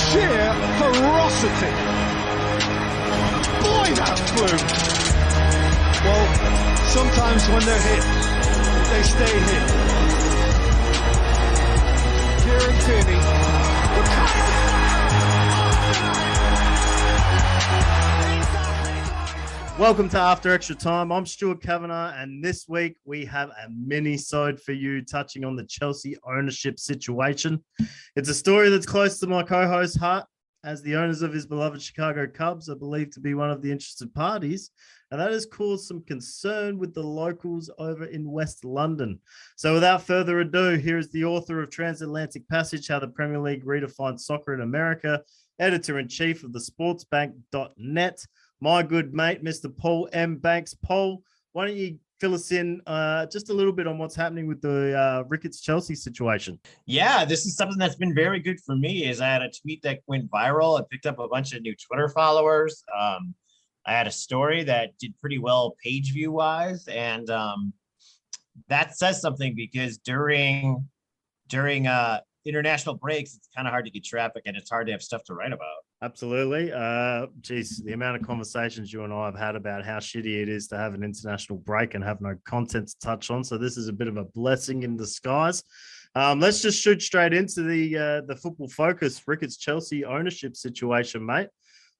sheer ferocity. Boy, that flew. Well, sometimes when they're hit, they stay hit. Kieran Tierney. Welcome to After Extra Time. I'm Stuart Kavanagh, and this week we have a mini-sode for you touching on the Chelsea ownership situation. It's a story that's close to my co-host's heart, as the owners of his beloved Chicago Cubs are believed to be one of the interested parties, and that has caused some concern with the locals over in West London. So without further ado, here is the author of Transatlantic Passage, How the Premier League Redefined Soccer in America, editor-in-chief of the sportsbank.net, my good mate, Mr. Paul M. Banks. Paul, why don't you fill us in just a little bit on what's happening with the Ricketts Chelsea situation? Yeah, this is something that's been very good for me. Is I had a tweet that went viral. I picked up a bunch of new Twitter followers. I had a story that did pretty well page view wise, and that says something because during international breaks, it's kind of hard to get traffic and it's hard to have stuff to write about. Absolutely. Geez, the amount of conversations you and I have had about how shitty it is to have an international break and have no content to touch on. So this is a bit of a blessing in disguise. Let's just shoot straight into the football focus Ricketts Chelsea ownership situation, mate.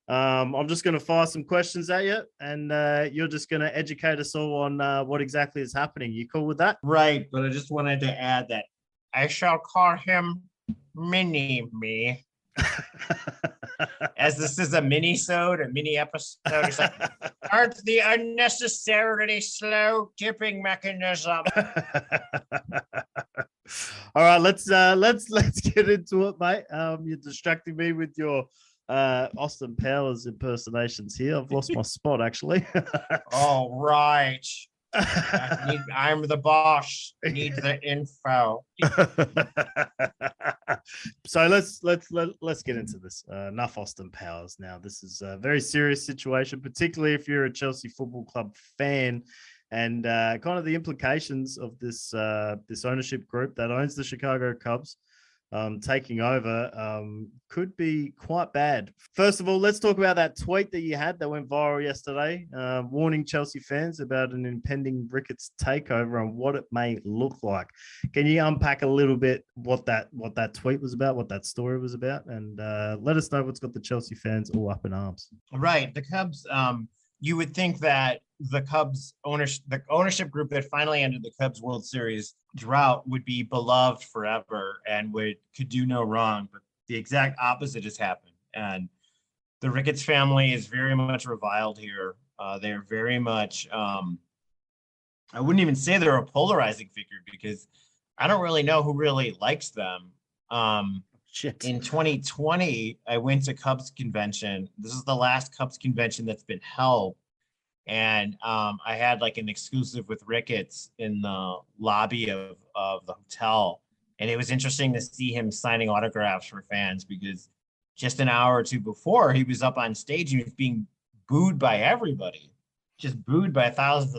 I'm just going to fire some questions at you, and you're just going to educate us all on what exactly is happening. You cool with that? Right, but I just wanted to add that I shall call him Mini-Me. As this is a mini-sode, a mini episode, it's like, aren't the unnecessarily slow tipping mechanism. All right, let's get into it, mate. You're distracting me with your Austin Powers impersonations here. I've lost my spot, actually. All right. I'm the boss. Need the info. So let's get into this. Enough Austin Powers now. This is a very serious situation, particularly if you're a Chelsea Football Club fan, and kind of the implications of this ownership group that owns the Chicago Cubs taking over could be quite bad. First of all, let's talk about that tweet that you had that went viral yesterday, warning Chelsea fans about an impending Ricketts takeover and what it may look like. Can you unpack a little bit what that tweet was about, what that story was about, and let us know what's got the Chelsea fans all up in arms? Right, the Cubs. You would think that the Cubs ownership group that finally ended the Cubs World Series drought would be beloved forever and could do no wrong, but the exact opposite has happened. And the Ricketts family is very much reviled here. They're very much, I wouldn't even say they're a polarizing figure because I don't really know who really likes them. In 2020, I went to Cubs convention. This is the last Cubs convention that's been held. And I had like an exclusive with Ricketts in the lobby of the hotel. And it was interesting to see him signing autographs for fans because just an hour or two before, he was up on stage and he was being booed by everybody, just booed by thousands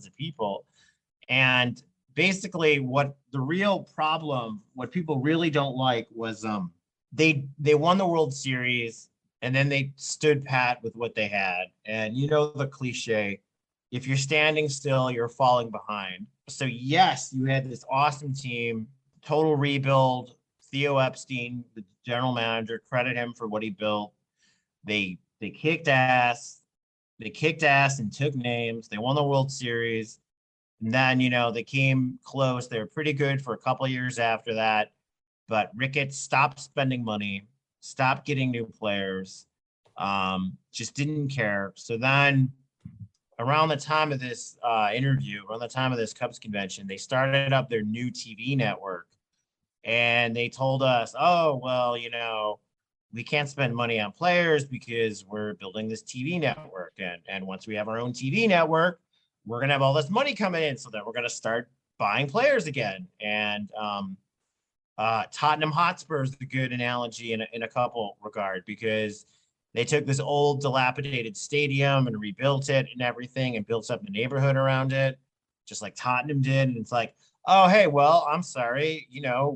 of people. And basically what the real problem, what people really don't like was they won the World Series. And then they stood pat with what they had. And you know the cliche, if you're standing still, you're falling behind. So yes, you had this awesome team, total rebuild. Theo Epstein, the general manager, credit him for what he built. They kicked ass. They kicked ass and took names. They won the World Series. And then, they came close. They were pretty good for a couple of years after that. But Ricketts stopped spending money. Stopped getting new players, just didn't care. So then around the time of this interview, around the time of this Cubs convention, they started up their new TV network. And they told us, oh, well, we can't spend money on players because we're building this TV network. And once we have our own TV network, we're going to have all this money coming in so that we're going to start buying players again. And Tottenham Hotspur is a good analogy in a couple regard because they took this old dilapidated stadium and rebuilt it and everything and built up the neighborhood around it, just like Tottenham did. And it's like, oh, hey, well, I'm sorry.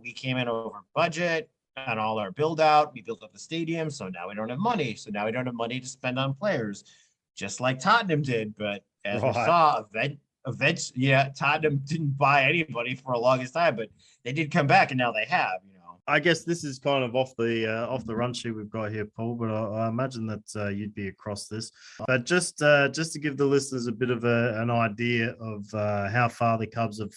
We came in over budget. on all our build out. We built up the stadium, so now we don't have money. So now we don't have money to spend on players, just like Tottenham did. But as we saw, yeah, Tottenham didn't buy anybody for a longest time, but they did come back, and now they have. I guess this is kind of off the run sheet we've got here, Paul. But I imagine that you'd be across this. But just to give the listeners a bit of an idea of how far the Cubs have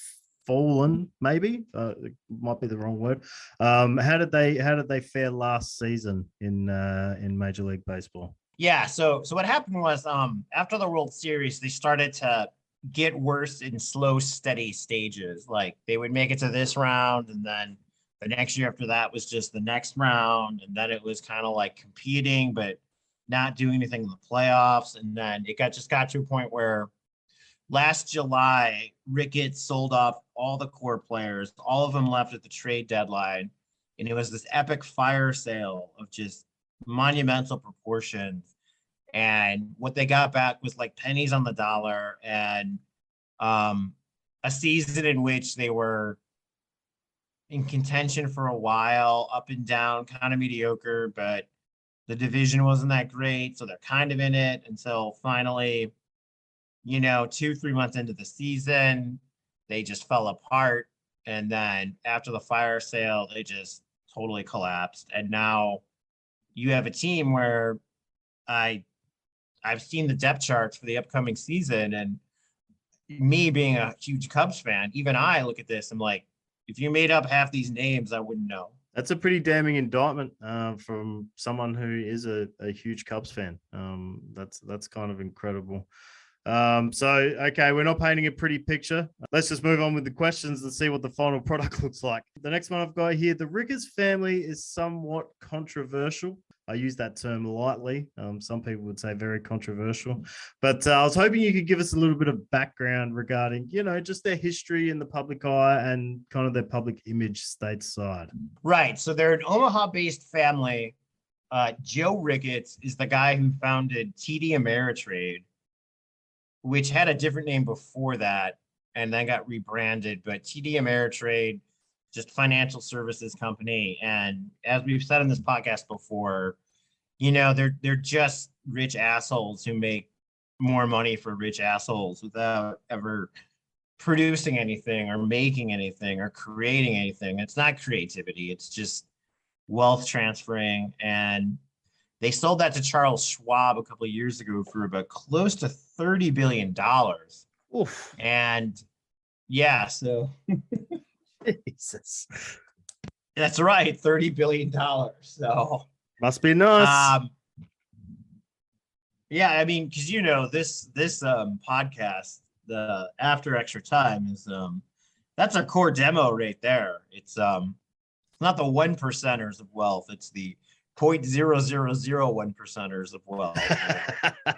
fallen, maybe it might be the wrong word. How did they fare last season in Major League Baseball? Yeah. So what happened was after the World Series, they started to get worse in slow, steady stages. Like they would make it to this round, and then the next year after that was just the next round. And then it was kind of like competing, but not doing anything in the playoffs. And then it just got to a point where last July, Ricketts sold off all the core players. All of them left at the trade deadline. And it was this epic fire sale of just monumental proportions. And what they got back was like pennies on the dollar, and a season in which they were in contention for a while, up and down, kind of mediocre, but the division wasn't that great. So they're kind of in it until finally, 2-3 months into the season, they just fell apart. And then after the fire sale, they just totally collapsed. And now you have a team where I've seen the depth charts for the upcoming season, and me being a huge Cubs fan, even I look at this, I'm like, if you made up half these names, I wouldn't know. That's a pretty damning indictment from someone who is a huge Cubs fan. That's kind of incredible. Okay, we're not painting a pretty picture. Let's just move on with the questions and see what the final product looks like. The next one I've got here, the Ricketts family is somewhat controversial. I use that term lightly. Some people would say very controversial, but I was hoping you could give us a little bit of background regarding, just their history in the public eye and kind of their public image stateside. Right. So they're an Omaha-based family. Joe Ricketts is the guy who founded TD Ameritrade, which had a different name before that and then got rebranded. But TD Ameritrade, just financial services company. And as we've said in this podcast before, they're just rich assholes who make more money for rich assholes without ever producing anything or making anything or creating anything. It's not creativity. It's just wealth transferring. And they sold that to Charles Schwab a couple of years ago for about close to $30 billion. Oof. And yeah, so Jesus. That's right, $30 billion. So must be nice. Yeah, I mean, because this podcast, the After Extra Time, is that's our core demo right there. It's not the 1%ers of wealth, it's the 0.0001%ers of wealth.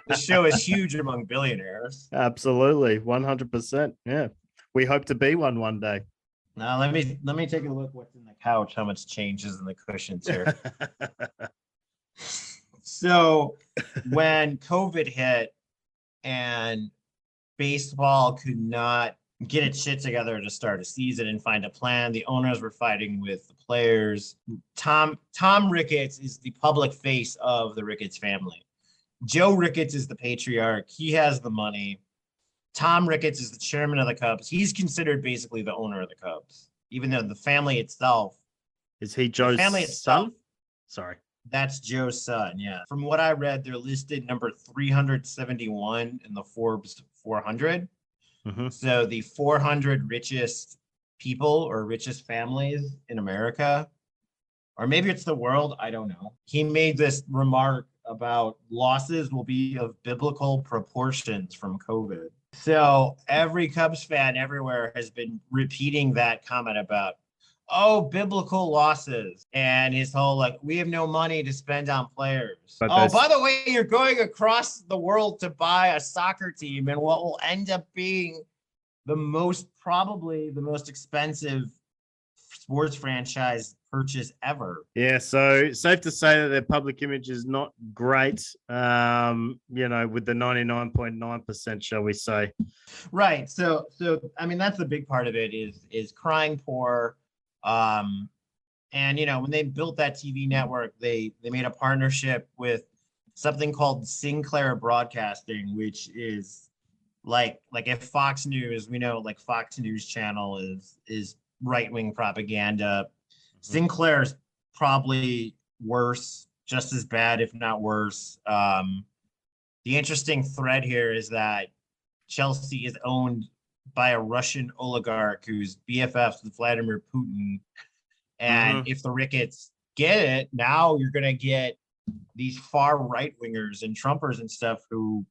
The show is huge among billionaires. Absolutely, 100%. Yeah, we hope to be one day. Now let me take a look what's in the couch, how much changes in the cushions here. So when COVID hit and baseball could not get its shit together to start a season and find a plan, the owners were fighting with the players. Tom Ricketts is the public face of the Ricketts family. Joe Ricketts is the patriarch. He has the money. Tom Ricketts is the chairman of the Cubs. He's considered basically the owner of the Cubs, even though the family itself. Is he Joe's son? Sorry. That's Joe's son, yeah. From what I read, they're listed number 371 in the Forbes 400. Mm-hmm. So the 400 richest people or richest families in America, or maybe it's the world, I don't know. He made this remark about losses will be of biblical proportions from COVID. So every Cubs fan everywhere has been repeating that comment about, biblical losses, and his whole we have no money to spend on players. But by the way, you're going across the world to buy a soccer team and what will end up being probably the most expensive sports franchise purchase ever. Yeah, so safe to say that their public image is not great, with the 99.9%, shall we say. Right. So I mean, that's the big part of it is crying poor. And when they built that TV network, they made a partnership with something called Sinclair Broadcasting, which is like if Fox News, we know like Fox News channel is right-wing propaganda. Sinclair's probably worse, just as bad, if not worse. The interesting thread here is that Chelsea is owned by a Russian oligarch who's BFFs with Vladimir Putin. And if the Ricketts get it, now you're going to get these far right wingers and Trumpers and stuff who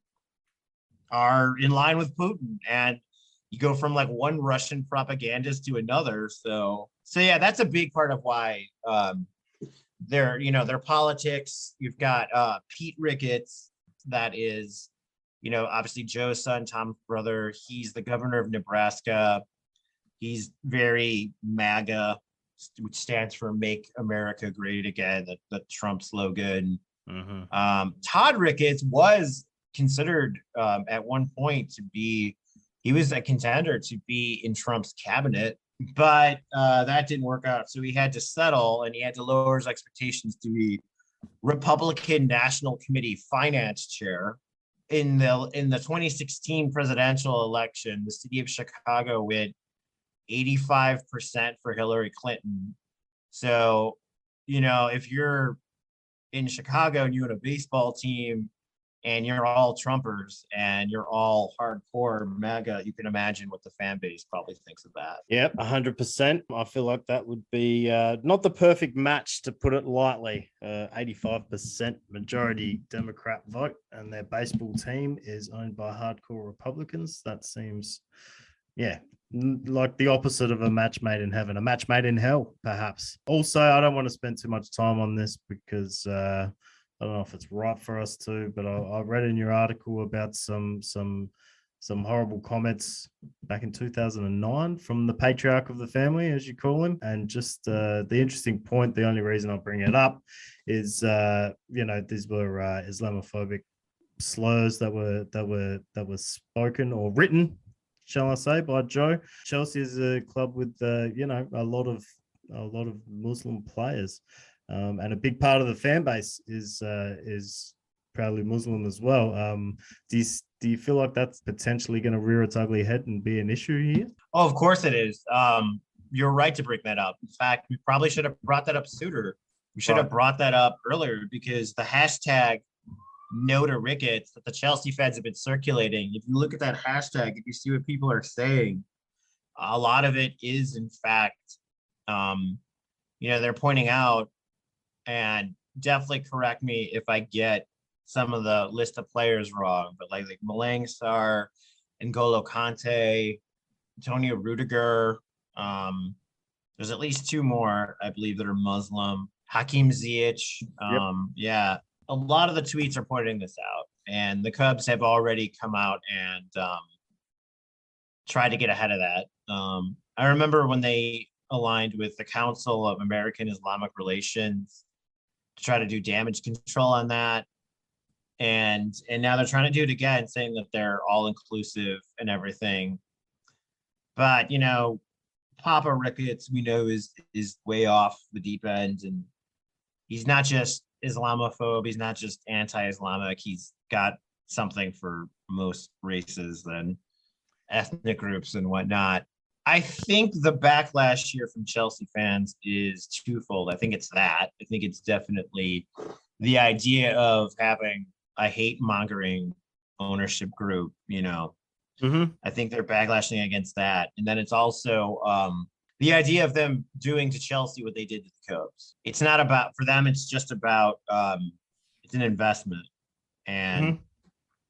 are in line with Putin. And you go from like one Russian propagandist to another. So yeah, that's a big part of why their politics. You've got Pete Ricketts, that is, obviously Joe's son, Tom's brother. He's the governor of Nebraska. He's very MAGA, which stands for Make America Great Again, the Trump slogan. Todd Ricketts was considered at one point he was a contender to be in Trump's cabinet, but that didn't work out. So he had to settle, and he had to lower his expectations to be Republican National Committee finance chair. In the 2016 presidential election, the city of Chicago went 85% for Hillary Clinton. So, if you're in Chicago and you own a baseball team and you're all Trumpers and you're all hardcore MAGA, you can imagine what the fan base probably thinks of that. Yep, 100%. I feel like that would be not the perfect match, to put it lightly. 85% majority Democrat vote, and their baseball team is owned by hardcore Republicans. That seems, like the opposite of a match made in heaven, a match made in hell, perhaps. Also, I don't want to spend too much time on this because I don't know if it's right for us to, but I read in your article about some horrible comments back in 2009 from the patriarch of the family, as you call him. And just the interesting point, the only reason I bring it up is, these were Islamophobic slurs that were spoken or written, shall I say, by Joe. Chelsea is a club with a lot of Muslim players, and a big part of the fan base is proudly Muslim as well. Do you feel like that's potentially going to rear its ugly head and be an issue here? Oh, of course it is. You're right to bring that up. In fact, we probably should have brought that up sooner. We should have brought that up earlier, because the hashtag No to Ricketts that the Chelsea fans have been circulating, if you look at that hashtag, if you see what people are saying, a lot of it is, in fact, they're pointing out, and definitely correct me if I get some of the list of players wrong, but like Malang Sarr, N'Golo Kante, Antonio Rudiger, there's at least two more, I believe, that are Muslim. Hakim Ziyech. Yeah, a lot of the tweets are pointing this out, and the Cubs have already come out and tried to get ahead of that. I remember when they aligned with the Council of American Islamic Relations to try to do damage control on that. And now they're trying to do it again, saying that they're all inclusive and everything. But, Papa Ricketts, we know, is way off the deep end, and he's not just Islamophobe. He's not just anti-Islamic. He's got something for most races and ethnic groups and whatnot. I think the backlash here from Chelsea fans is twofold. I think it's that. I think it's definitely the idea of having a hate-mongering ownership group, I think they're backlashing against that. And then it's also the idea of them doing to Chelsea what they did to the Cubs. It's not about, for them, it's just about, it's an investment. And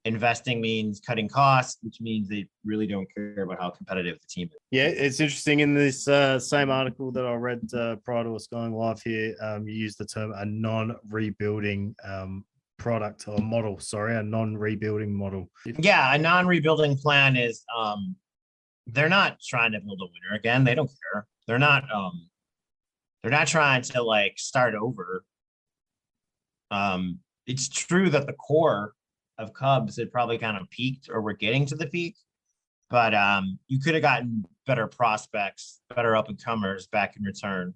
investing means cutting costs, which means they really don't care about how competitive the team is. Yeah, it's interesting. In this same article that I read prior to us going live here, you used the term a non-rebuilding product or model, a non-rebuilding model. Yeah, a non-rebuilding plan is they're not trying to build a winner again. They don't care. They're not trying to like start over. It's true that the core of Cubs had probably kind of peaked, or were getting to the peak, but you could have gotten better prospects, better up and comers back in return.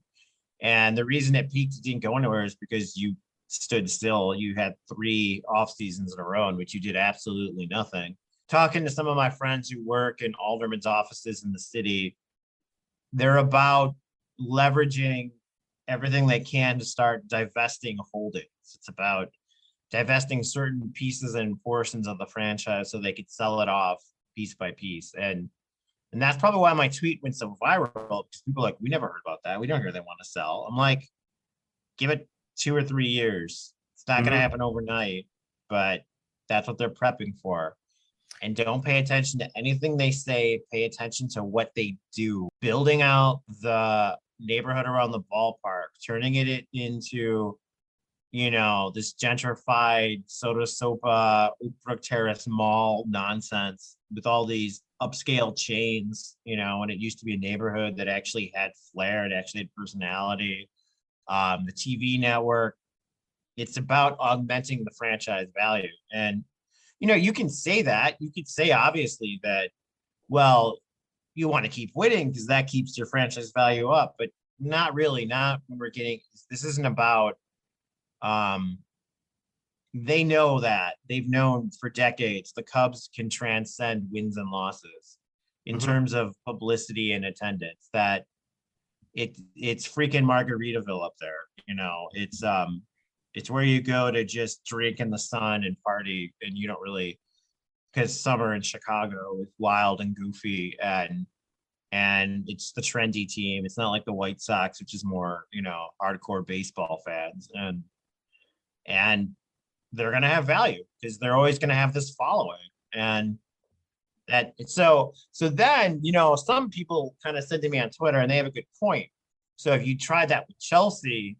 And the reason it peaked, it didn't go anywhere, is because you stood still. You had 3 off seasons in a row in which you did absolutely nothing. Talking to some of my friends who work in aldermen's offices in the city, they're about leveraging everything they can to start divesting holdings. It's about divesting certain pieces and portions of the franchise so they could sell it off piece by piece. And that's probably why my tweet went so viral, because people are like, we never heard about that. We don't hear they want to sell. I'm like, give it 2 or 3 years. It's not going to happen overnight, but that's what they're prepping for. And don't pay attention to anything they say. Pay attention to what they do. Building out the neighborhood around the ballpark, turning it into, this gentrified Soda Sopa, Oak Terrace Mall nonsense with all these upscale chains, when it used to be a neighborhood that actually had flair, it actually had personality. The TV network, it's about augmenting the franchise value. And, you can say that. You could say, obviously, that, well, you want to keep winning because that keeps your franchise value up, but not really. Not when we're getting, this isn't about, they know that. They've known for decades the Cubs can transcend wins and losses in terms of publicity and attendance, that it's freaking Margaritaville up there. It's where you go to just drink in the sun and party, and you don't really, because summer in Chicago is wild and goofy, and it's the trendy team. It's not like the White Sox, which is more, hardcore baseball fans, and they're going to have value because they're always going to have this following. And that so then, some people kind of said to me on Twitter, and they have a good point. So if you tried that with Chelsea,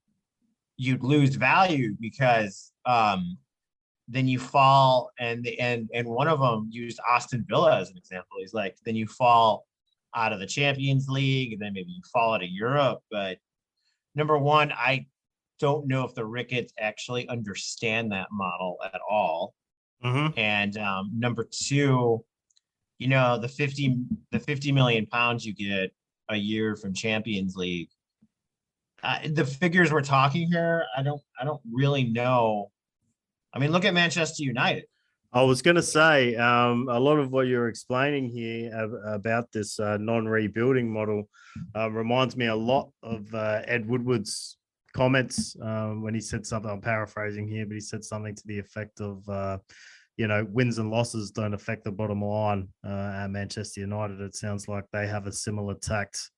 you'd lose value because then you fall, and one of them used Aston Villa as an example. He's like, then you fall out of the Champions League, and then maybe you fall out of Europe. But number one, I don't know if the Ricketts actually understand that model at all. And number two, the 50 million pounds you get a year from Champions League, the figures we're talking here, I don't really know. I mean, look at Manchester United. I was going to say, a lot of what you're explaining here about this non-rebuilding model reminds me a lot of Ed Woodward's comments when he said something. I'm paraphrasing here, but he said something to the effect of, wins and losses don't affect the bottom line at Manchester United. It sounds like they have a similar tact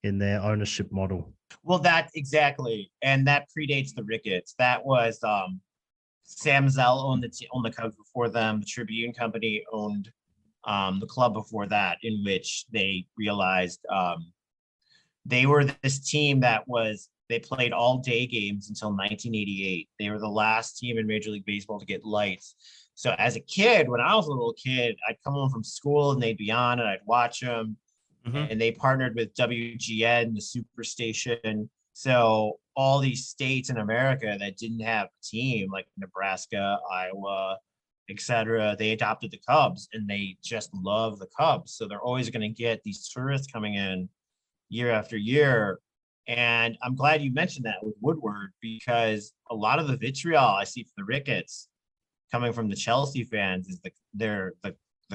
in their ownership model. Well, that exactly, and that predates the Ricketts. That was Sam Zell owned the Cubs before them. The Tribune Company owned the club before that, in which they realized they were this team that they played all day games until 1988. They were the last team in Major League Baseball to get lights. So as a kid, when I was a little kid, I'd come home from school and they'd be on and I'd watch them. And they partnered with WGN, the Superstation. So all these states in America that didn't have a team, like Nebraska, Iowa, etc., they adopted the Cubs, and they just love the Cubs. So they're always going to get these tourists coming in year after year. And I'm glad you mentioned that with Woodward, because a lot of the vitriol I see for the Ricketts coming from the Chelsea fans is the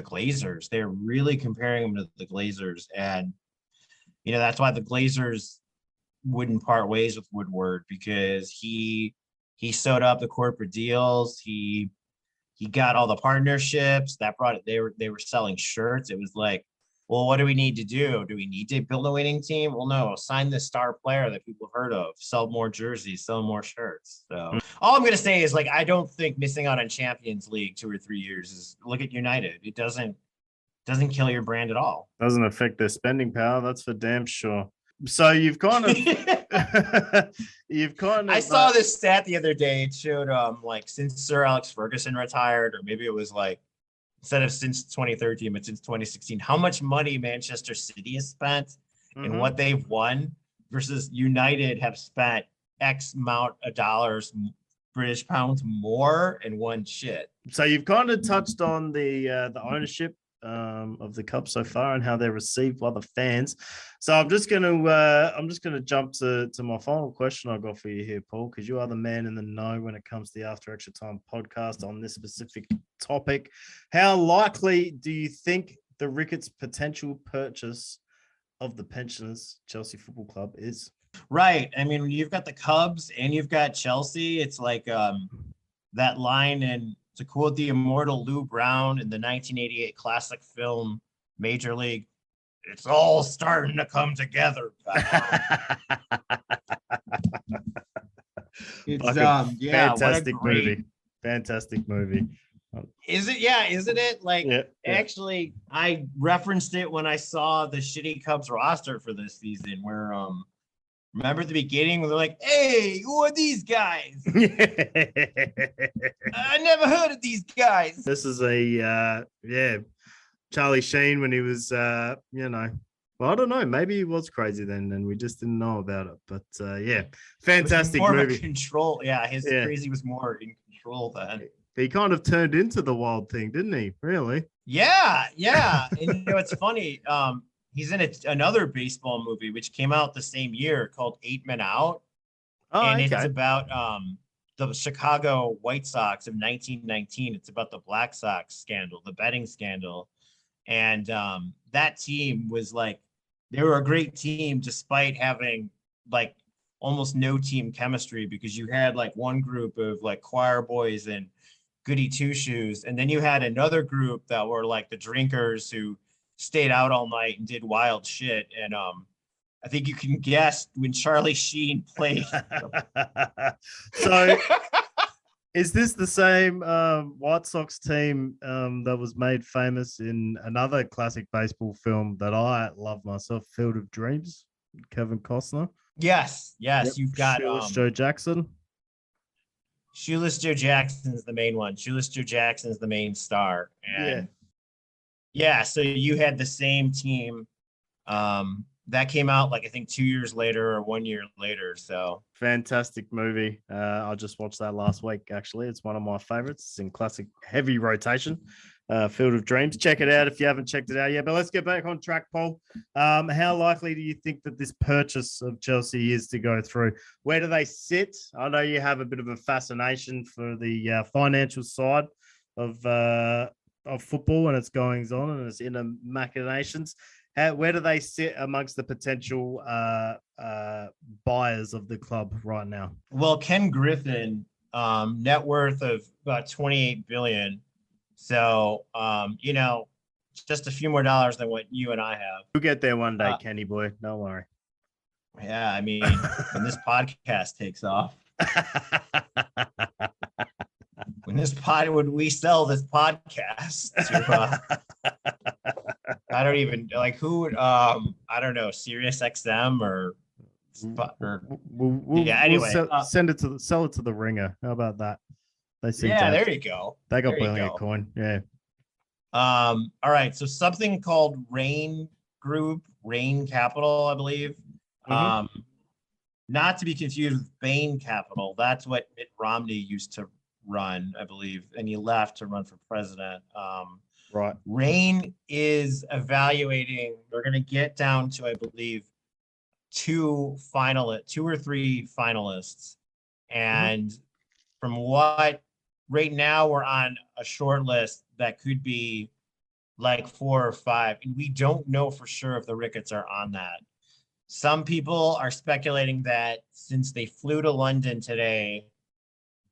Glazers. They're really comparing them to the Glazers. And, that's why the Glazers wouldn't part ways with Woodward, because he sewed up the corporate deals. He got all the partnerships that brought it. They were selling shirts. It was like, well, what do we need to do? Do we need to build a winning team? Well, no, sign this star player that people have heard of, sell more jerseys, sell more shirts. So all I'm going to say is, I don't think missing out on Champions League 2 or 3 years is, look at United. It doesn't kill your brand at all. Doesn't affect their spending power. That's for damn sure. So you've kind of, I saw this stat the other day. It showed since Sir Alex Ferguson retired, or maybe it was instead of since 2013, but since 2016, how much money Manchester City has spent and what they've won versus United have spent X amount of dollars, British pounds more, and won shit. So you've kind of touched on the ownership of the Cubs so far and how they're received by the fans. So I'm just gonna jump to my final question I got for you here, Paul, because you are the man in the know when it comes to the After Extra Time podcast on this specific topic. How likely do you think the Ricketts' potential purchase of the pensioners Chelsea Football Club is? Right. I mean, when you've got the Cubs and you've got Chelsea, it's like that line, and to quote the immortal Lou Brown in the 1988 classic film Major League, it's all starting to come together. It's yeah, fantastic what a great movie. Fantastic movie. Is it? Yeah, isn't it? Like, Yeah. actually, I referenced it when I saw the shitty Cubs roster for this season, where remember at the beginning when they're like, "Hey, who are these guys? I never heard of these guys." This is a Charlie Sheen when he was well, I don't know, maybe he was crazy then and we just didn't know about it. But fantastic more movie. Of a control. Yeah, his Yeah. crazy was more in control then. He kind of turned into the wild thing, didn't he? Really? Yeah. And it's funny. He's in another baseball movie which came out the same year called 8 Men Out. Oh, and okay. It's about the Chicago White Sox of 1919. It's about the Black Sox scandal, the betting scandal. And that team was like, they were a great team despite having like almost no team chemistry, because you had like one group of like choir boys and goody two shoes, and then you had another group that were like the drinkers who stayed out all night and did wild shit. And I think you can guess when Charlie Sheen played. So is this the same White Sox team that was made famous in another classic baseball film that I love myself, Field of Dreams, Kevin Costner? Yes. Yep. You've got Shoeless Joe Jackson. Shoeless Joe Jackson's the main one. Shoeless Joe Jackson's the main star. And yeah, so you had the same team. That came out like I think 2 years later or 1 year later. So fantastic movie. I just watched that last week. Actually, it's one of my favorites. It's in classic heavy rotation. Field of Dreams. Check it out if you haven't checked it out yet. But let's get back on track, Paul. How likely do you think that this purchase of Chelsea is to go through? Where do they sit? I know you have a bit of a fascination for the financial side of football and its goings on and its inner machinations. Where do they sit amongst the potential buyers of the club right now? Well, Ken Griffin, net worth of about 28 billion. So, just a few more dollars than what you and I have. You'll get there one day, Kenny boy. Don't worry. Yeah, I mean, when this podcast takes off, when we sell this podcast to, I don't even like who, I don't know, Sirius XM or anyway, sell it to the Ringer. How about that? They see there you go. They got plenty of coin. Yeah. All right. So something called Rain Capital, I believe. Mm-hmm. Not to be confused with Bain Capital. That's what Mitt Romney used to run, I believe, and he left to run for president. Right. Rain is evaluating. They're going to get down to, I believe, two or three finalists, and from what right now we're on a short list that could be like 4 or 5, and we don't know for sure if the Ricketts are on that. Some people are speculating that since they flew to London today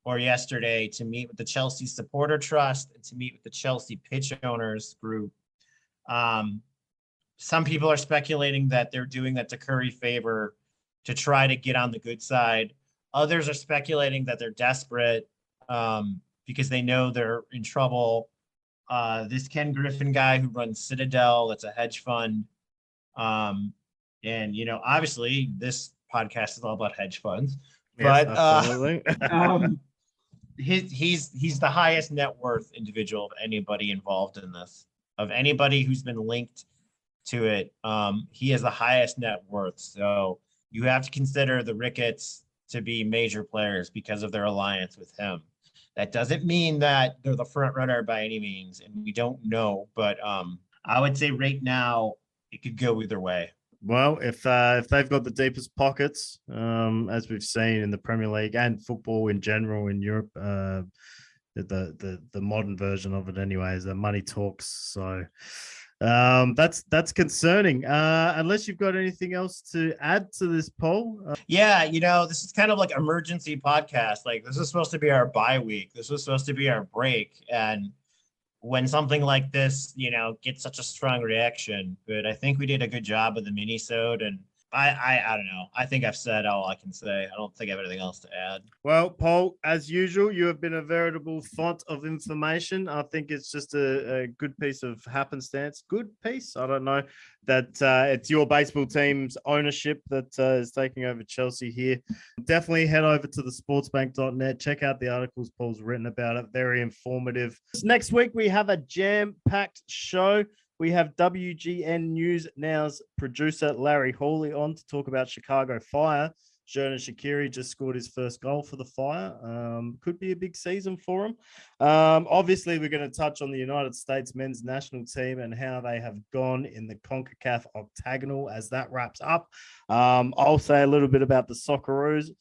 or yesterday to meet with the Chelsea Supporter Trust and to meet with the Chelsea Pitch Owners Group, some people are speculating that they're doing that to curry favor to try to get on the good side. Others are speculating that they're desperate because they know they're in trouble. This Ken Griffin guy who runs Citadel, that's a hedge fund. And, obviously this podcast is all about hedge funds, yes, but absolutely. he's the highest net worth individual of anybody involved in this, of anybody who's been linked to it. He has the highest net worth. So you have to consider the Ricketts to be major players because of their alliance with him. That doesn't mean that they're the front runner by any means, and we don't know, but I would say right now it could go either way. Well, if they've got the deepest pockets, as we've seen in the Premier League and football in general in Europe, the modern version of it, anyways, the money talks. So that's concerning. Unless you've got anything else to add to this poll. Yeah, this is kind of like emergency podcast. Like this is supposed to be our bye week. This was supposed to be our break, and when something like this, gets such a strong reaction. But I think we did a good job of the mini-sode, and I don't know. I think I've said all I can say. I don't think I have anything else to add. Well, Paul, as usual, you have been a veritable font of information. I think it's just a good piece of happenstance. Good piece. I don't know that it's your baseball team's ownership that is taking over Chelsea here. Definitely head over to the sportsbank.net. Check out the articles Paul's written about it. Very informative. Next week, we have a jam-packed show. We have WGN News Now's producer Larry Hawley on to talk about Chicago Fire. Xherdan Shaqiri just scored his first goal for the Fire. Could be a big season for him. Obviously, we're going to touch on the United States men's national team and how they have gone in the CONCACAF octagonal as that wraps up. I'll say a little bit about the Socceroos.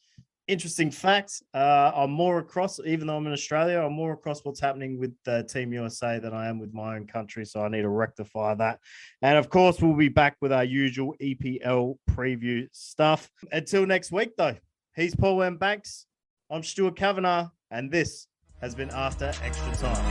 Interesting fact, I'm more across, even though I'm in Australia, I'm more across what's happening with Team USA than I am with my own country. So I need to rectify that. And of course, we'll be back with our usual EPL preview stuff. Until next week, though, he's Paul M. Banks. I'm Stuart Kavanagh, and this has been After Extra Time.